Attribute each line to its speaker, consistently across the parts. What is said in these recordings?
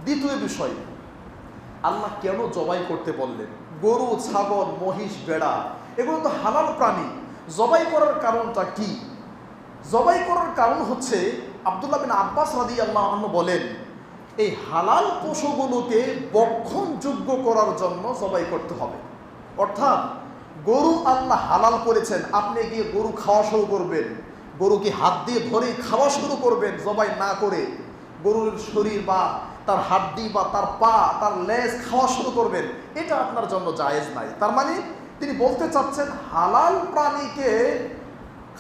Speaker 1: দ্বিতীয় বিষয়, আল্লাহ কেন জবাই করতে বললেন? গরু, ছাগল, মহিষ, ভেড়া এগুলো তো হালাল প্রাণী। জবাই করার কারণটা কি? জবাই করার কারণ হচ্ছে, আব্দুল্লাহ বিন আব্বাস রাদিয়াল্লাহু আনহু বলেন, এই হালাল পশুগুলোকে বক্ষণযোগ্য করার জন্য জবাই করতে হবে। অর্থাৎ গরু আল্লাহ হালাল করেছেন, আপনি গিয়ে গরু খাওয়া শুরু করবেন, গরুকে হাত দিয়ে ধরে খাওয়া শুরু করবেন জবাই না করে, গরুর শরীর বা তার হাড্ডি বা তার পা, তার লেজ খাওয়া শুরু করবেন, এটা আপনার জন্য জায়েজ নাই। তার মানে তিনি বলতে চাচ্ছেন, হালাল প্রাণীকে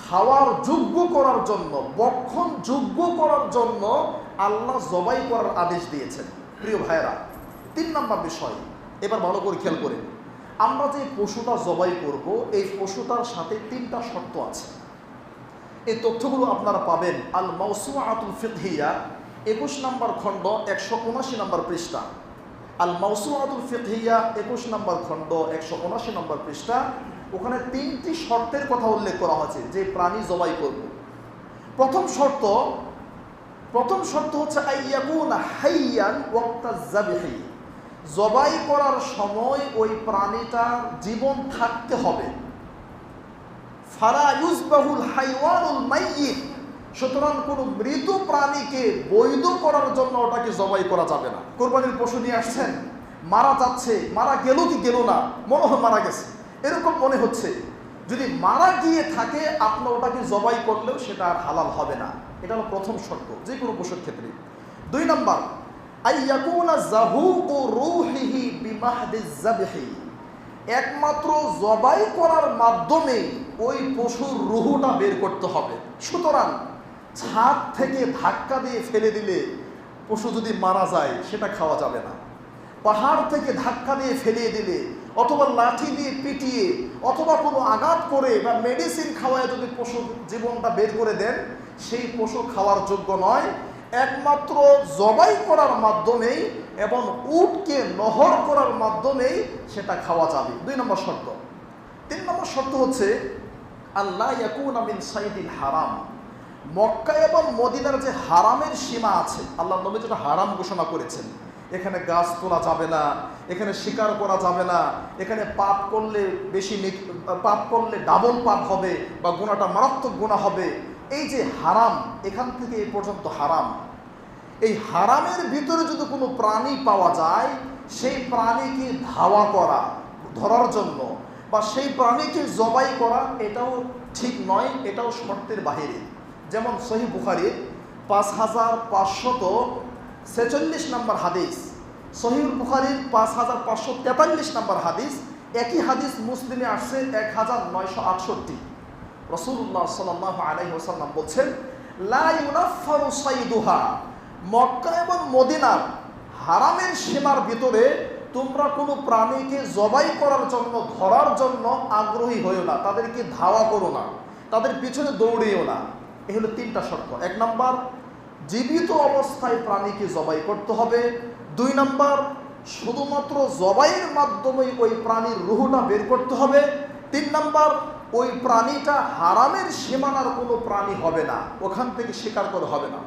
Speaker 1: খাওয়ার যোগ্য করার জন্য, বক্ষণ যোগ্য করার জন্য আল্লাহ জবাই করার আদেশ দিয়েছেন। প্রিয় ভাইয়েরা, 3 নম্বর বিষয়, এবার ভালো করে খেয়াল করেন। আমরা যে পশুটা জবাই করব, এই পশুটার সাথে 3টা শর্ত আছে। এই তথ্যগুলো আপনারা পাবেন আল মাওসুআতুল ফিকহিয়া 21 নম্বর খণ্ড 179 নম্বর পৃষ্ঠা। আল মাওসুআতুল ফিকহিয়া 21 নম্বর খণ্ড 179 নম্বর পৃষ্ঠা। ওখানে 3টি শর্তের কথা উল্লেখ করা হয়েছে যে প্রাণী জবাই করব। প্রথম শর্ত হচ্ছে আইয়াকুনা হাইয়ান ওয়াক্তা যাবহি, জবাই করার সময় ওই প্রাণীটার জীবন থাকতে হবে। ফালা ইউজবাহুল হাইওয়ানুল মাইয়িত, সুতরাং কোনো মৃত প্রাণীকে বৈধ করার জন্য ওটাকে জবাই করা যাবে না। কোরবানির পশু নিয়ে আসছেন, মারা যাচ্ছে, মারা গেল কি গেল না, মনে হয় মারা গেছে, এরকম মনে হচ্ছে, যদি মারা গিয়ে থাকে আপনি ওটাকে জবাই করলেও সেটা আর হালাল হবে না। এটা হলো প্রথম শর্ত যে কোনো পশুর ক্ষেত্রে। 2 নম্বর, আইয়াকুনা যাহুকু রূহিহি বিমাহদিজ যাবহি, একমাত্র জবাই করার মাধ্যমে ওই পশুর রুহুটা বের করতে হবে। সুতরাং ছাদ থেকে ধাক্কা দিয়ে ফেলে দিলে পশু যদি মারা যায় সেটা খাওয়া যাবে না। পাহাড় থেকে ধাক্কা দিয়ে ফেলিয়ে দিলে, অথবা লাঠি দিয়ে পিটিয়ে, অথবা কোনো আঘাত করে বা মেডিসিন খাওয়ায় যদি পশুর জীবনটা বের করে দেন, সেই পশু খাওয়ার যোগ্য নয়। একমাত্র জবাই করার মাধ্যমেই এবং উটকে নহর করার মাধ্যমেই সেটা খাওয়া যাবে। 2 নম্বর শর্ত। 3 নম্বর শর্ত হচ্ছে আল্লাহ ইয়াকুনা মিন সাইদিল হারাম, মক্কা এবং মদিনার যে হারামের সীমা আছে, আল্লাহ নবী যেটা হারাম ঘোষণা করেছেন, এখানে গাছ তোলা যাবে না, এখানে শিকার করা যাবে না, এখানে পাপ করলে পাপ করলে ডাবল পাপ হবে বা গুনাহটা মারাত্মক গুনাহ হবে, এই যে হারাম, এখান থেকে এই পর্যন্ত হারাম। এই হারামের ভিতরে যদি কোনো প্রাণী পাওয়া যায়, সেই প্রাণীকে ধাওয়া করা ধরার জন্য বা সেই প্রাণীকে জবাই করা, এটাও ঠিক নয়, এটাও শর্তের বাহিরে। যেমন সহিহ বুখারীর 5546 নম্বর হাদিস, সহিহ বুখারীর 5543 নম্বর হাদিস, একই হাদিস মুসলিমে আসছে 1968। রাসূলুল্লাহ সাল্লাল্লাহু আলাইহি ওয়াসাল্লাম বলছেন, লা ইউনাফফারু সাইদুহা, মক্কা এবং মদিনার হারামের সীমার ভিতরে তোমরা কোনো প্রাণীকে জবাই করার জন্য, ধরার জন্য আগ্রহী হইও না, তাদেরকে ধাওয়া করো না, তাদের পিছনে দৌড়িও না। এই হলো 3টা শর্ত। 1 নম্বর, জীবিত অবস্থায় প্রাণীকে জবাই করতে হবে। 2 নম্বর, শুধুমাত্র জবাইয়ের মাধ্যমে ওই প্রাণীর রুহটা বের করতে হবে। 3 নম্বর, ওই প্রাণীটা হারামের সীমানার কোনো প্রাণী হবে না, ওখান থেকে শিকার করা হবে না।